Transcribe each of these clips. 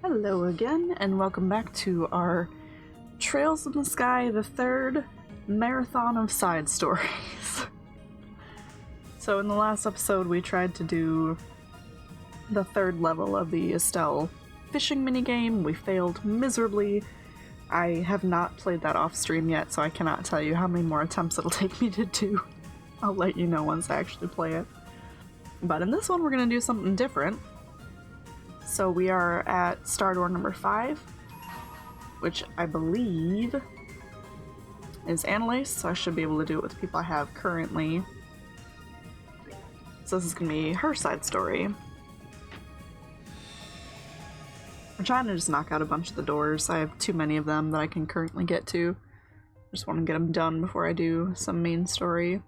Hello again, and welcome back to our Trails in the Sky, the third marathon of side stories. So in the last episode, we tried to do the third level of the Estelle fishing minigame. We failed miserably. I have not played that off stream yet, so I cannot tell you how many more attempts it'll take me to do. I'll let you know once I actually play it. But in this one, we're going to do something different. So we are at star door number 5, which I believe is Anelace, so I should be able to do it with the people I have currently. So this is going to be her side story. I'm trying to just knock out a bunch of the doors. I have too many of them that I can currently get to. I just want to get them done before I do some main story.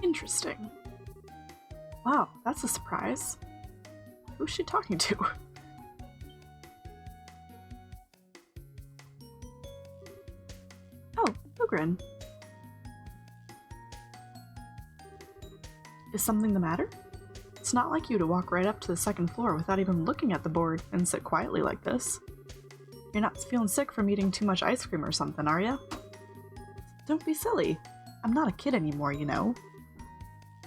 Interesting. Wow, that's a surprise. Who's she talking to? Oh, Ogren. Is something the matter? It's not like you to walk right up to the second floor without even looking at the board and sit quietly like this. You're not feeling sick from eating too much ice cream or something, are ya? Don't be silly. I'm not a kid anymore, you know.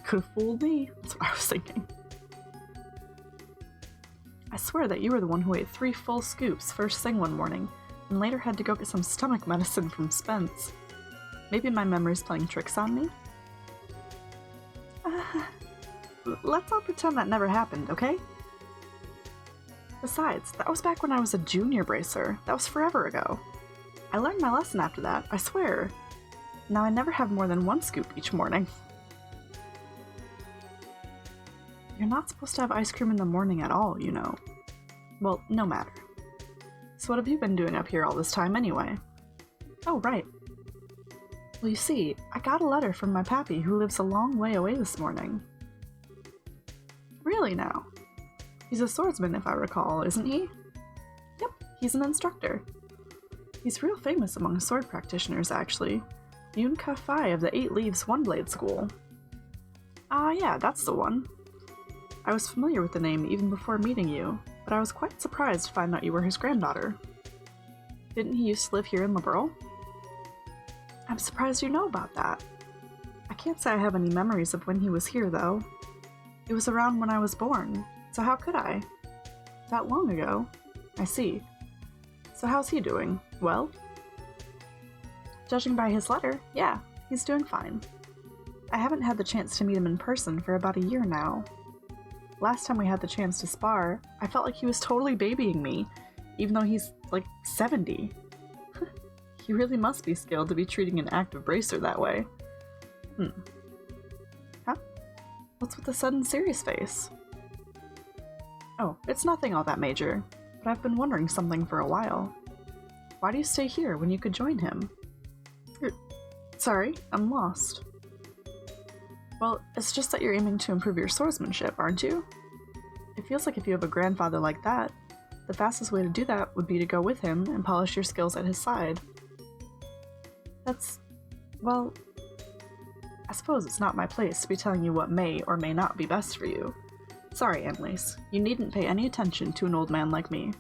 Could've fooled me. That's what I was thinking. I swear that you were the one who ate 3 full scoops first thing one morning, and later had to go get some stomach medicine from Spence. Maybe my memory's playing tricks on me? Let's all pretend that never happened, okay? Besides, that was back when I was a junior bracer. That was forever ago. I learned my lesson after that, I swear. Now I never have more than 1 scoop each morning. You're not supposed to have ice cream in the morning at all, you know. Well, no matter. So what have you been doing up here all this time anyway? Oh, right. Well, you see, I got a letter from my pappy who lives a long way away this morning. Really now? He's a swordsman, if I recall, isn't he? Yep, he's an instructor. He's real famous among sword practitioners, actually. Yun Ka-Fai of the 8 Leaves One-Blade School. Ah, yeah, that's the one. I was familiar with the name even before meeting you, but I was quite surprised to find out you were his granddaughter. Didn't he used to live here in Liberl? I'm surprised you know about that. I can't say I have any memories of when he was here, though. It was around when I was born, so how could I? That long ago. I see. So how's he doing? Well? Judging by his letter, yeah, he's doing fine. I haven't had the chance to meet him in person for about a year now. Last time we had the chance to spar, I felt like he was totally babying me, even though he's, like, 70. He really must be skilled to be treating an active bracer that way. Huh? What's with the sudden serious face? Oh, it's nothing all that major, but I've been wondering something for a while. Why do you stay here when you could join him? Sorry, I'm lost. Well, it's just that you're aiming to improve your swordsmanship, aren't you? It feels like if you have a grandfather like that, the fastest way to do that would be to go with him and polish your skills at his side. Well, I suppose it's not my place to be telling you what may or may not be best for you. Sorry, Anelace, you needn't pay any attention to an old man like me.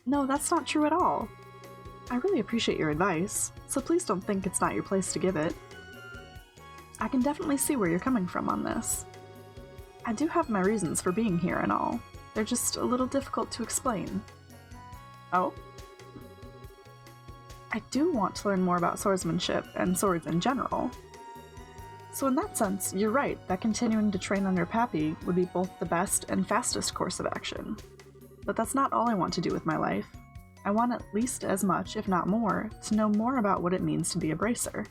No, that's not true at all. I really appreciate your advice, so please don't think it's not your place to give it. I can definitely see where you're coming from on this. I do have my reasons for being here and all. They're just a little difficult to explain. Oh? I do want to learn more about swordsmanship and swords in general. So in that sense, you're right that continuing to train under Pappy would be both the best and fastest course of action. But that's not all I want to do with my life. I want at least as much, if not more, to know more about what it means to be a bracer.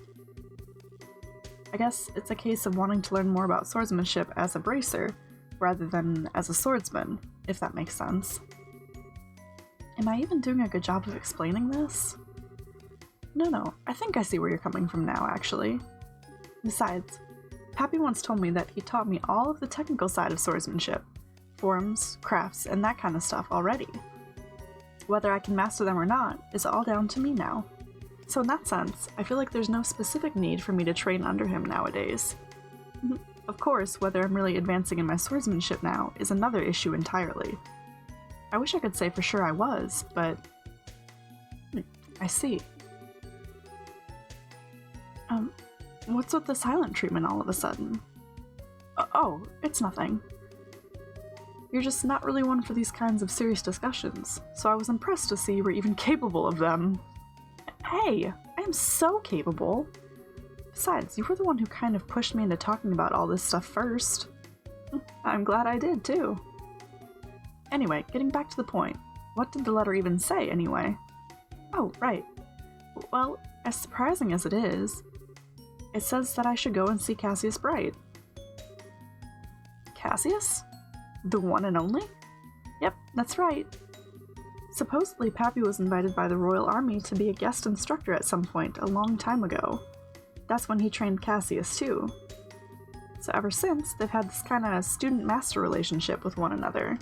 I guess it's a case of wanting to learn more about swordsmanship as a bracer, rather than as a swordsman, if that makes sense. Am I even doing a good job of explaining this? No, I think I see where you're coming from now, actually. Besides, Pappy once told me that he taught me all of the technical side of swordsmanship, forms, crafts, and that kind of stuff already. Whether I can master them or not is all down to me now. So in that sense, I feel like there's no specific need for me to train under him nowadays. Of course, whether I'm really advancing in my swordsmanship now is another issue entirely. I wish I could say for sure I was, but... I see. What's with the silent treatment all of a sudden? Oh, it's nothing. You're just not really one for these kinds of serious discussions, so I was impressed to see you were even capable of them. Hey, I am so capable. Besides, you were the one who kind of pushed me into talking about all this stuff first. I'm glad I did, too. Anyway, getting back to the point, what did the letter even say, anyway? Oh, right. Well, as surprising as it is, it says that I should go and see Cassius Bright. Cassius? The one and only? Yep, that's right. Supposedly, Pappy was invited by the Royal Army to be a guest instructor at some point a long time ago. That's when he trained Cassius, too. So ever since, they've had this kind of student-master relationship with one another.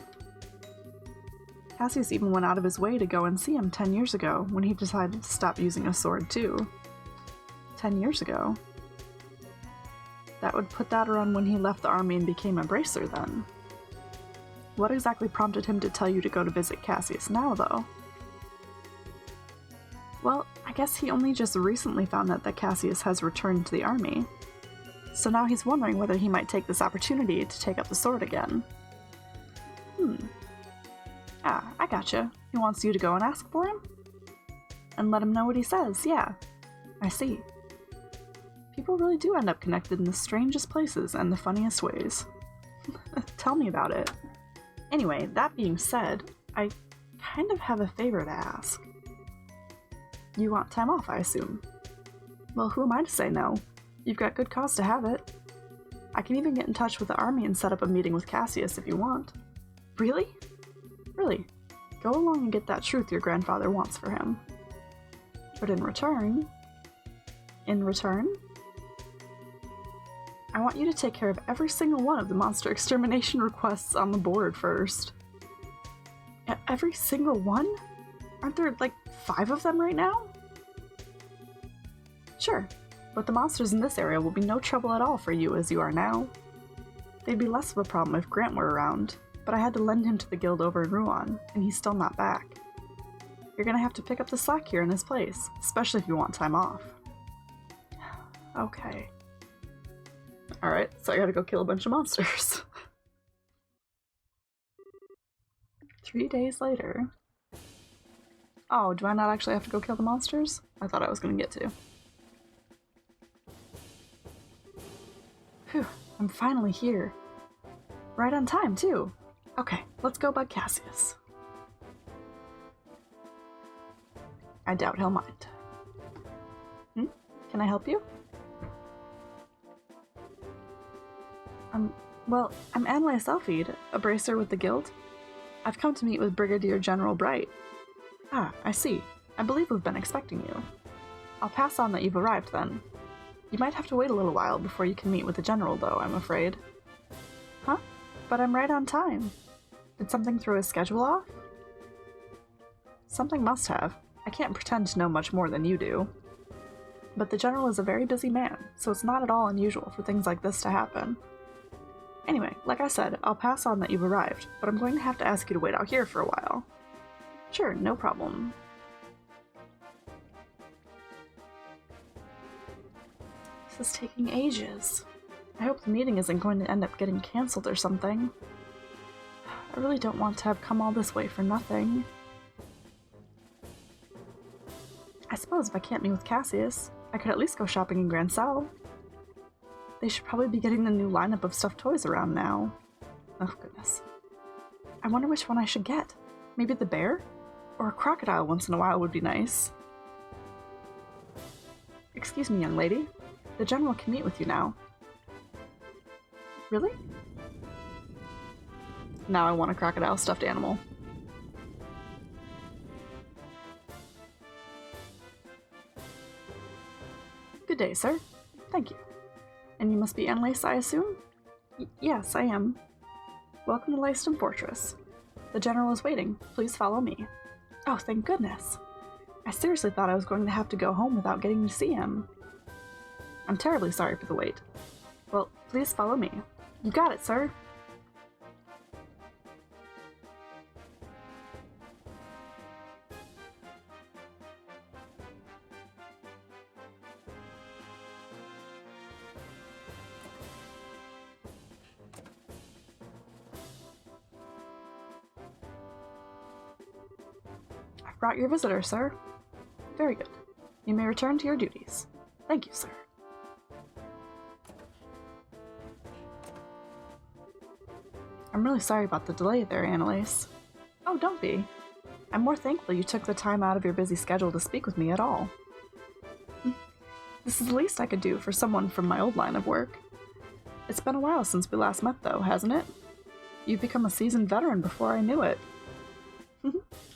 Cassius even went out of his way to go and see him 10 years ago, when he decided to stop using a sword, too. 10 years ago? That would put that around when he left the army and became a bracer, then. What exactly prompted him to tell you to go to visit Cassius now, though? Well, I guess he only just recently found out that Cassius has returned to the army. So now he's wondering whether he might take this opportunity to take up the sword again. Ah, I gotcha. He wants you to go and ask for him? And let him know what he says, yeah. I see. People really do end up connected in the strangest places and the funniest ways. Tell me about it. Anyway, that being said, I kind of have a favor to ask. You want time off, I assume? Well, who am I to say no? You've got good cause to have it. I can even get in touch with the army and set up a meeting with Cassius if you want. Really? Really. Go along and get that truth your grandfather wants for him. But in return... I want you to take care of every single one of the monster extermination requests on the board first. Every single one? Aren't there, like, 5 of them right now? Sure, but the monsters in this area will be no trouble at all for you as you are now. They'd be less of a problem if Grant were around, but I had to lend him to the guild over in Ruan, and he's still not back. You're gonna have to pick up the slack here in his place, especially if you want time off. Okay. Alright, so I gotta go kill a bunch of monsters. 3 days later. Oh, do I not actually have to go kill the monsters? I thought I was gonna get to. Phew, I'm finally here. Right on time, too. Okay, let's go bug Cassius. I doubt he'll mind. Can I help you? Well, I'm Anelace, a bracer with the guild. I've come to meet with Brigadier General Bright. Ah, I see. I believe we've been expecting you. I'll pass on that you've arrived, then. You might have to wait a little while before you can meet with the general, though, I'm afraid. Huh? But I'm right on time. Did something throw his schedule off? Something must have. I can't pretend to know much more than you do. But the general is a very busy man, so it's not at all unusual for things like this to happen. Anyway, like I said, I'll pass on that you've arrived, but I'm going to have to ask you to wait out here for a while. Sure, no problem. This is taking ages. I hope the meeting isn't going to end up getting cancelled or something. I really don't want to have come all this way for nothing. I suppose if I can't meet with Cassius, I could at least go shopping in Grand Cell. They should probably be getting the new lineup of stuffed toys around now. Oh, goodness. I wonder which one I should get. Maybe the bear? Or a crocodile once in a while would be nice. Excuse me, young lady. The General can meet with you now. Really? Now I want a crocodile stuffed animal. Good day, sir. Thank you. And you must be Anelace, I assume? Yes, I am. Welcome to Lyston Fortress. The General is waiting. Please follow me. Oh, thank goodness. I seriously thought I was going to have to go home without getting to see him. I'm terribly sorry for the wait. Well, please follow me. You got it, sir. I've brought your visitor, sir. Very good. You may return to your duties. Thank you, sir. I'm really sorry about the delay there, Anelace. Oh, don't be. I'm more thankful you took the time out of your busy schedule to speak with me at all. This is the least I could do for someone from my old line of work. It's been a while since we last met, though, hasn't it? You've become a seasoned veteran before I knew it.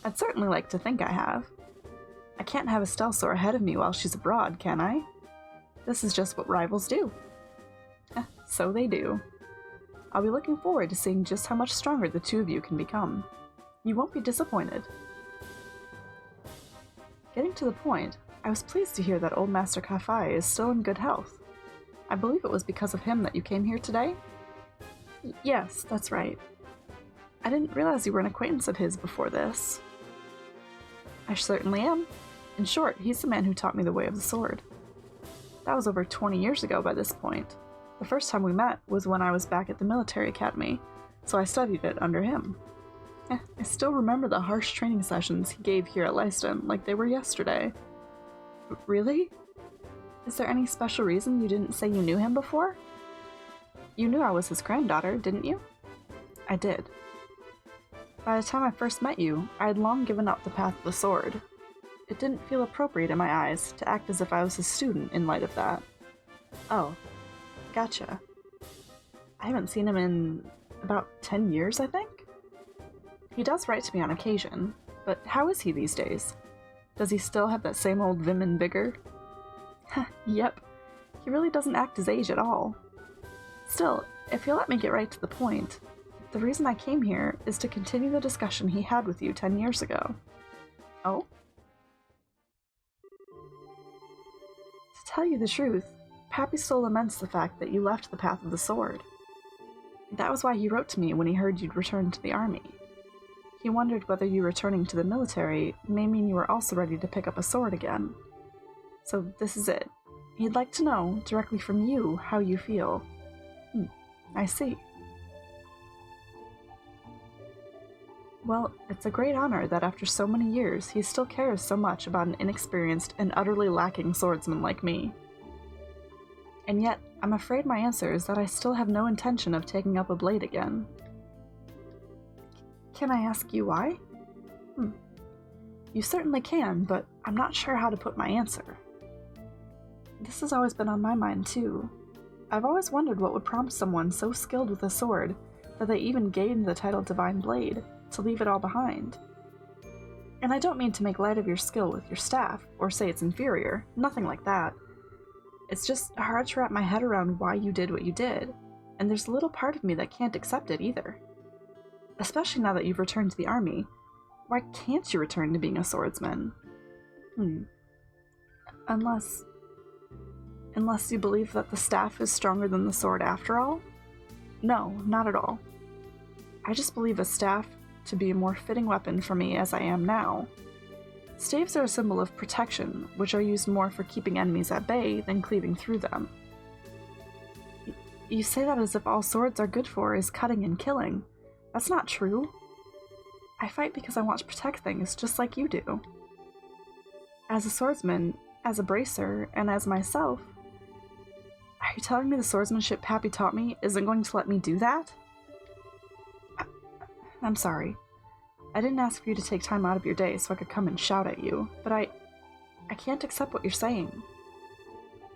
I'd certainly like to think I have. I can't have Estelle soar ahead of me while she's abroad, can I? This is just what rivals do. So they do. I'll be looking forward to seeing just how much stronger the two of you can become. You won't be disappointed. Getting to the point, I was pleased to hear that old Master Kafai is still in good health. I believe it was because of him that you came here today? Yes, that's right. I didn't realize you were an acquaintance of his before this. I certainly am. In short, he's the man who taught me the way of the sword. That was over 20 years ago by this point. The first time we met was when I was back at the military academy, so I studied it under him. I still remember the harsh training sessions he gave here at Lyston like they were yesterday. Really? Is there any special reason you didn't say you knew him before? You knew I was his granddaughter, didn't you? I did. By the time I first met you, I had long given up the path of the sword. It didn't feel appropriate in my eyes to act as if I was his student in light of that. Oh. Gotcha. I haven't seen him in about 10 years, I think? He does write to me on occasion, but how is he these days? Does he still have that same old vim and vigor? Yep. He really doesn't act his age at all. Still, if you'll let me get right to the point, the reason I came here is to continue the discussion he had with you 10 years ago. Oh? To tell you the truth, Pappy still laments the fact that you left the path of the sword. That was why he wrote to me when he heard you'd returned to the army. He wondered whether you returning to the military may mean you were also ready to pick up a sword again. So this is it. He'd like to know, directly from you, how you feel. I see. Well, it's a great honor that after so many years he still cares so much about an inexperienced and utterly lacking swordsman like me. And yet, I'm afraid my answer is that I still have no intention of taking up a blade again. Can I ask you why? You certainly can, but I'm not sure how to put my answer. This has always been on my mind, too. I've always wondered what would prompt someone so skilled with a sword that they even gained the title Divine Blade, to leave it all behind. And I don't mean to make light of your skill with your staff, or say it's inferior, nothing like that. It's just hard to wrap my head around why you did what you did, and there's a little part of me that can't accept it either. Especially now that you've returned to the army. Why can't you return to being a swordsman? Unless you believe that the staff is stronger than the sword after all? No, not at all. I just believe a staff to be a more fitting weapon for me as I am now. Staves are a symbol of protection, which are used more for keeping enemies at bay than cleaving through them. You say that as if all swords are good for is cutting and killing. That's not true. I fight because I want to protect things just like you do. As a swordsman, as a bracer, and as myself, are you telling me the swordsmanship Pappy taught me isn't going to let me do that? I'm sorry. I didn't ask for you to take time out of your day so I could come and shout at you, but I can't accept what you're saying.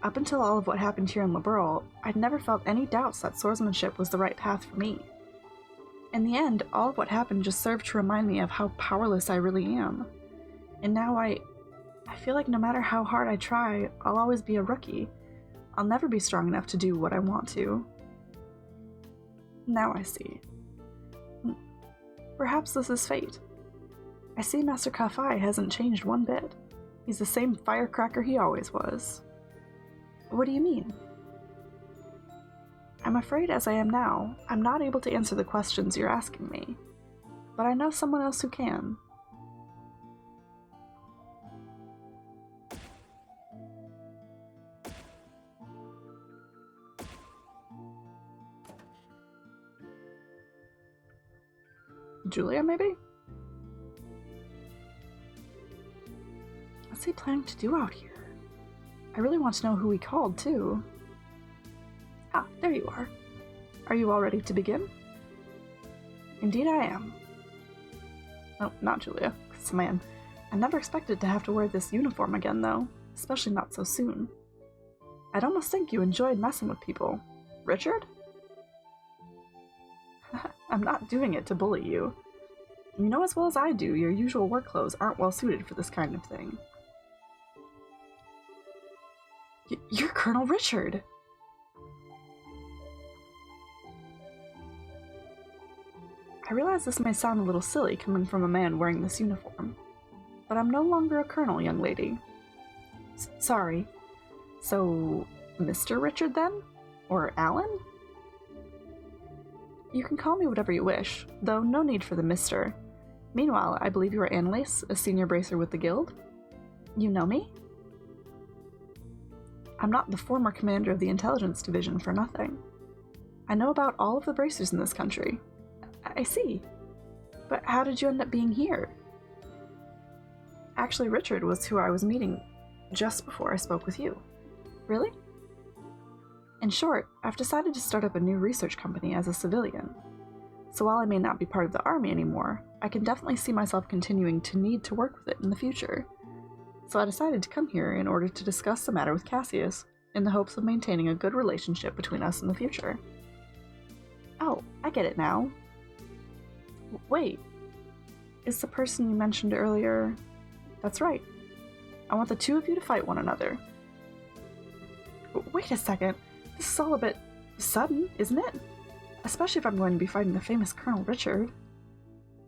Up until all of what happened here in Liberl, I'd never felt any doubts that swordsmanship was the right path for me. In the end, all of what happened just served to remind me of how powerless I really am. And now I feel like no matter how hard I try, I'll always be a rookie. I'll never be strong enough to do what I want to. Now I see. Perhaps this is fate. I see Master Kafai hasn't changed one bit. He's the same firecracker he always was. What do you mean? I'm afraid as I am now, I'm not able to answer the questions you're asking me. But I know someone else who can. Julia, maybe? What's he planning to do out here? I really want to know who he called, too. Ah, there you are. Are you all ready to begin? Indeed I am. No, not Julia. 'Cause, man, I never expected to have to wear this uniform again, though. Especially not so soon. I'd almost think you enjoyed messing with people. Richard? I'm not doing it to bully you. You know as well as I do, your usual work clothes aren't well suited for this kind of thing. You're Colonel Richard! I realize this may sound a little silly coming from a man wearing this uniform, but I'm no longer a colonel, young lady. Sorry. So, Mr. Richard then? Or Alan? You can call me whatever you wish, though no need for the Mr. Meanwhile, I believe you are Anelace, a senior bracer with the guild? You know me? I'm not the former commander of the intelligence division for nothing. I know about all of the bracers in this country. I see. But how did you end up being here? Actually, Richard was who I was meeting just before I spoke with you. Really? In short, I've decided to start up a new research company as a civilian. So while I may not be part of the army anymore, I can definitely see myself continuing to need to work with it in the future. So I decided to come here in order to discuss the matter with Cassius, in the hopes of maintaining a good relationship between us in the future. Oh, I get it now. Wait, is the person you mentioned earlier... That's right. I want the two of you to fight one another. Wait a second. This is all a bit sudden, isn't it? Especially if I'm going to be fighting the famous Colonel Richard.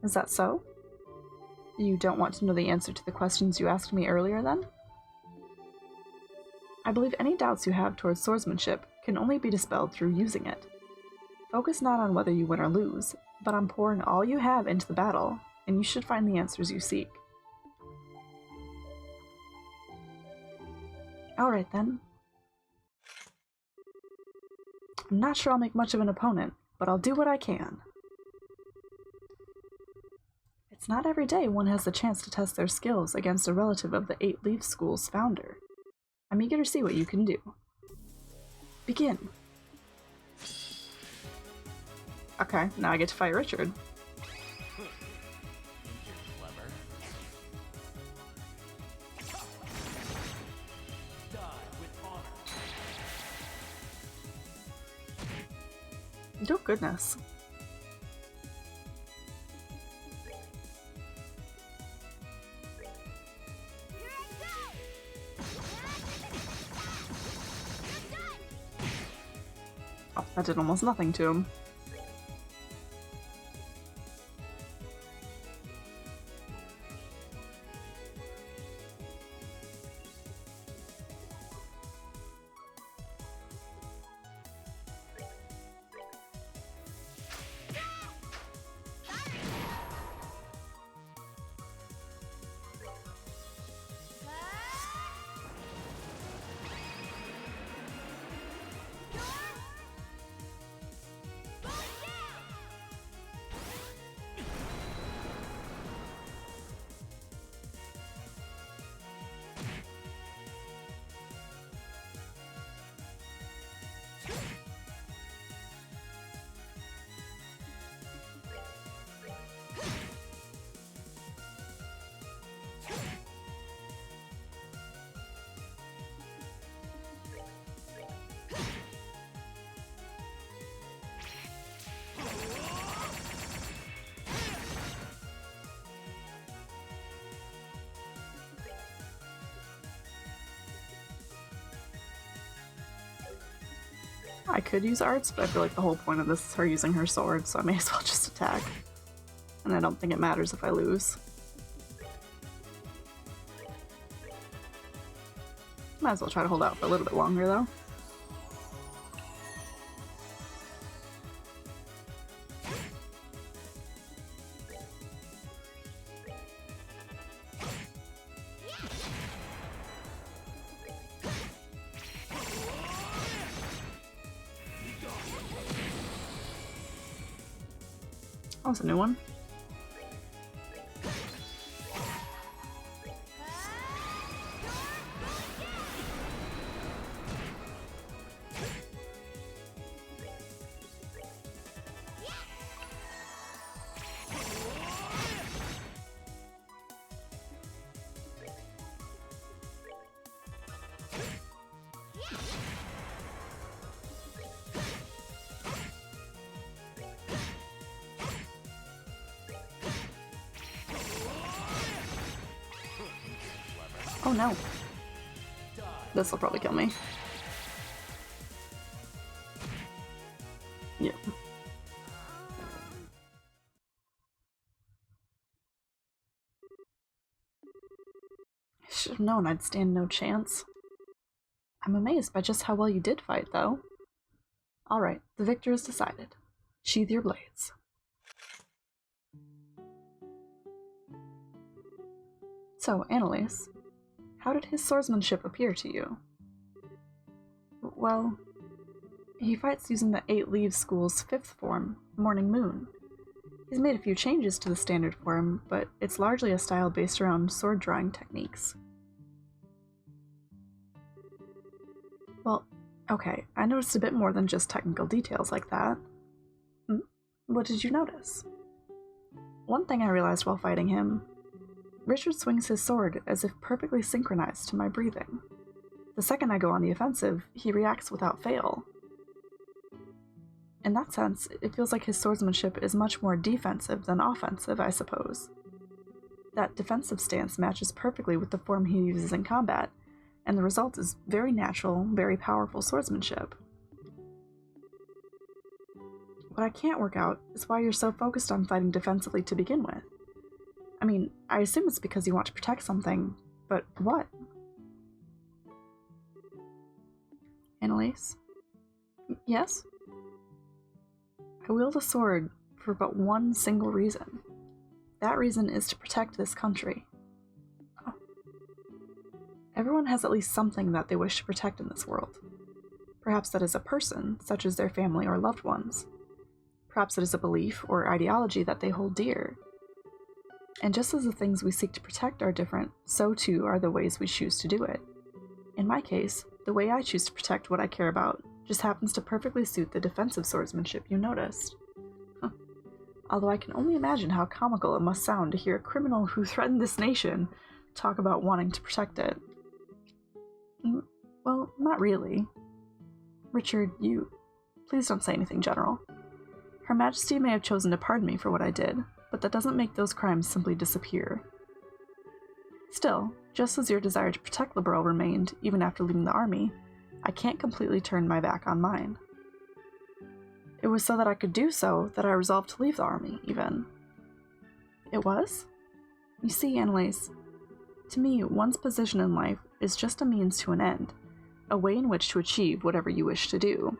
Is that so? You don't want to know the answer to the questions you asked me earlier, then? I believe any doubts you have towards swordsmanship can only be dispelled through using it. Focus not on whether you win or lose, but on pouring all you have into the battle, and you should find the answers you seek. Alright then. I'm not sure I'll make much of an opponent, but I'll do what I can. It's not every day one has the chance to test their skills against a relative of the Eight Leaf School's founder. I'm eager to see what you can do. Begin. Okay, now I get to fight Richard. Oh, goodness. Oh, that did almost nothing to him. I could use arts, but I feel like the whole point of this is her using her sword, so I may as well just attack. And I don't think it matters if I lose. Might as well try to hold out for a little bit longer, though. That was a new one. Oh no. This will probably kill me. Yep. I should have known I'd stand no chance. I'm amazed by just how well you did fight, though. Alright, the victor is decided. Sheathe your blades. So, Anelace, how did his swordsmanship appear to you? Well, he fights using the Eight Leaves School's 5th form, Morning Moon. He's made a few changes to the standard form, but it's largely a style based around sword drawing techniques. Well, okay, I noticed a bit more than just technical details like that. What did you notice? One thing I realized while fighting him: Richard swings his sword as if perfectly synchronized to my breathing. The second I go on the offensive, he reacts without fail. In that sense, it feels like his swordsmanship is much more defensive than offensive, I suppose. That defensive stance matches perfectly with the form he uses in combat, and the result is very natural, very powerful swordsmanship. What I can't work out is why you're so focused on fighting defensively to begin with. I mean, I assume it's because you want to protect something, but what? Anelace? Yes? I wield a sword for but one single reason. That reason is to protect this country. Oh. Everyone has at least something that they wish to protect in this world. Perhaps that is a person, such as their family or loved ones. Perhaps it is a belief or ideology that they hold dear. And just as the things we seek to protect are different, so too are the ways we choose to do it. In my case, the way I choose to protect what I care about just happens to perfectly suit the defensive swordsmanship you noticed. Huh. Although I can only imagine how comical it must sound to hear a criminal who threatened this nation talk about wanting to protect it. Well, not really. Richard, please don't say anything, General. Her Majesty may have chosen to pardon me for what I did, but that doesn't make those crimes simply disappear. Still, just as your desire to protect Liberal remained even after leaving the army, I can't completely turn my back on mine. It was so that I could do so that I resolved to leave the army, even. It was? You see, Anelace, to me, one's position in life is just a means to an end, a way in which to achieve whatever you wish to do.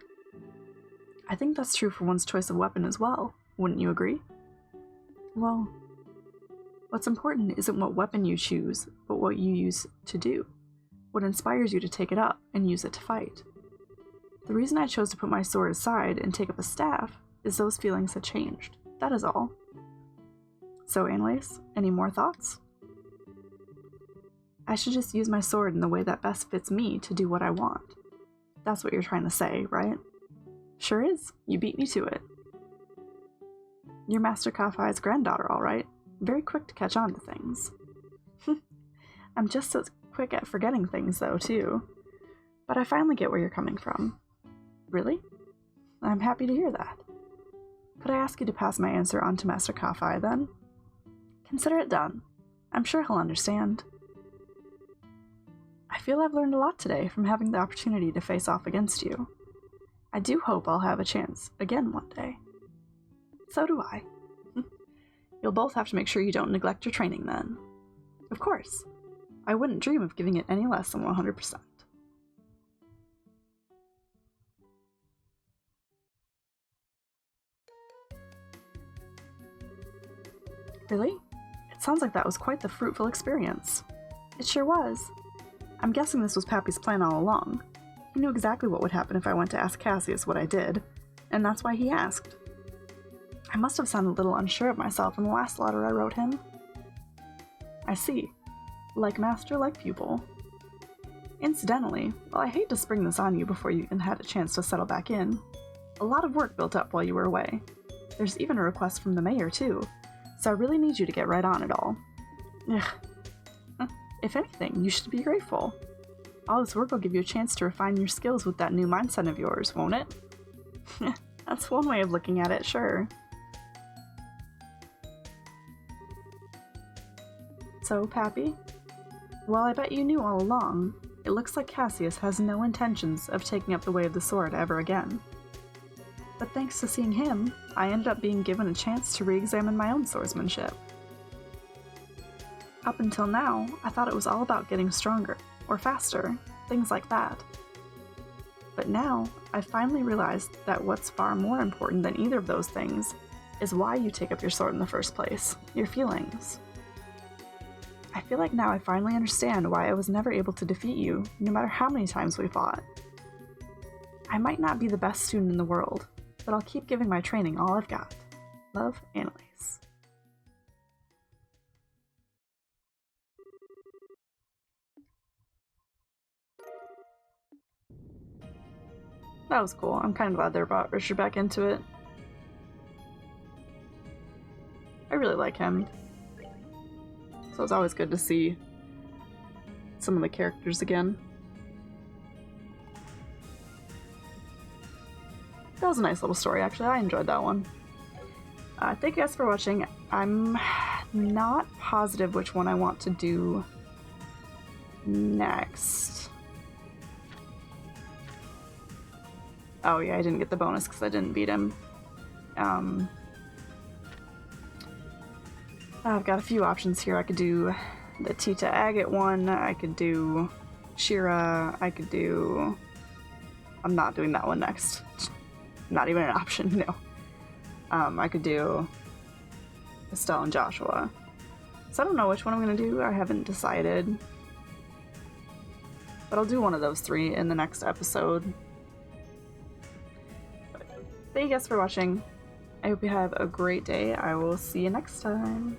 I think that's true for one's choice of weapon as well, wouldn't you agree? Well, what's important isn't what weapon you choose, but what you use to do. What inspires you to take it up and use it to fight. The reason I chose to put my sword aside and take up a staff is those feelings had changed. That is all. So, Anelace, any more thoughts? I should just use my sword in the way that best fits me to do what I want. That's what you're trying to say, right? Sure is. You beat me to it. You're Master Kafai's granddaughter, all right. Very quick to catch on to things. I'm just as quick at forgetting things, though, too. But I finally get where you're coming from. Really? I'm happy to hear that. Could I ask you to pass my answer on to Master Kafai, then? Consider it done. I'm sure he'll understand. I feel I've learned a lot today from having the opportunity to face off against you. I do hope I'll have a chance again one day. So do I. You'll both have to make sure you don't neglect your training then. Of course. I wouldn't dream of giving it any less than 100%. Really? It sounds like that was quite the fruitful experience. It sure was. I'm guessing this was Pappy's plan all along. He knew exactly what would happen if I went to ask Cassius what I did, and that's why he asked. I must have sounded a little unsure of myself in the last letter I wrote him. I see. Like master, like pupil. Incidentally, while I hate to spring this on you before you even had a chance to settle back in, a lot of work built up while you were away. There's even a request from the mayor, too, so I really need you to get right on it all. Ugh. If anything, you should be grateful. All this work will give you a chance to refine your skills with that new mindset of yours, won't it? That's one way of looking at it, sure. So, Pappy? Well, I bet you knew all along. It looks like Cassius has no intentions of taking up the way of the sword ever again. But thanks to seeing him, I ended up being given a chance to re-examine my own swordsmanship. Up until now, I thought it was all about getting stronger, or faster, things like that. But now, I finally realized that what's far more important than either of those things is why you take up your sword in the first place, your feelings. I feel like now I finally understand why I was never able to defeat you, no matter how many times we fought. I might not be the best student in the world, but I'll keep giving my training all I've got. Love, Anelace. That was cool. I'm kind of glad they brought Richard back into it. I really like him. So it's always good to see some of the characters again. That was a nice little story, actually. I enjoyed that one. Thank you guys for watching. I'm not positive which one I want to do next. Oh yeah, I didn't get the bonus because I didn't beat him. I've got a few options here. I could do the Tita Agate one, I could do Shira, I could do... I'm not doing that one next. Not even an option, no. I could do Estelle and Joshua. So I don't know which one I'm going to do. I haven't decided. But I'll do one of those three in the next episode. But thank you guys for watching. I hope you have a great day. I will see you next time.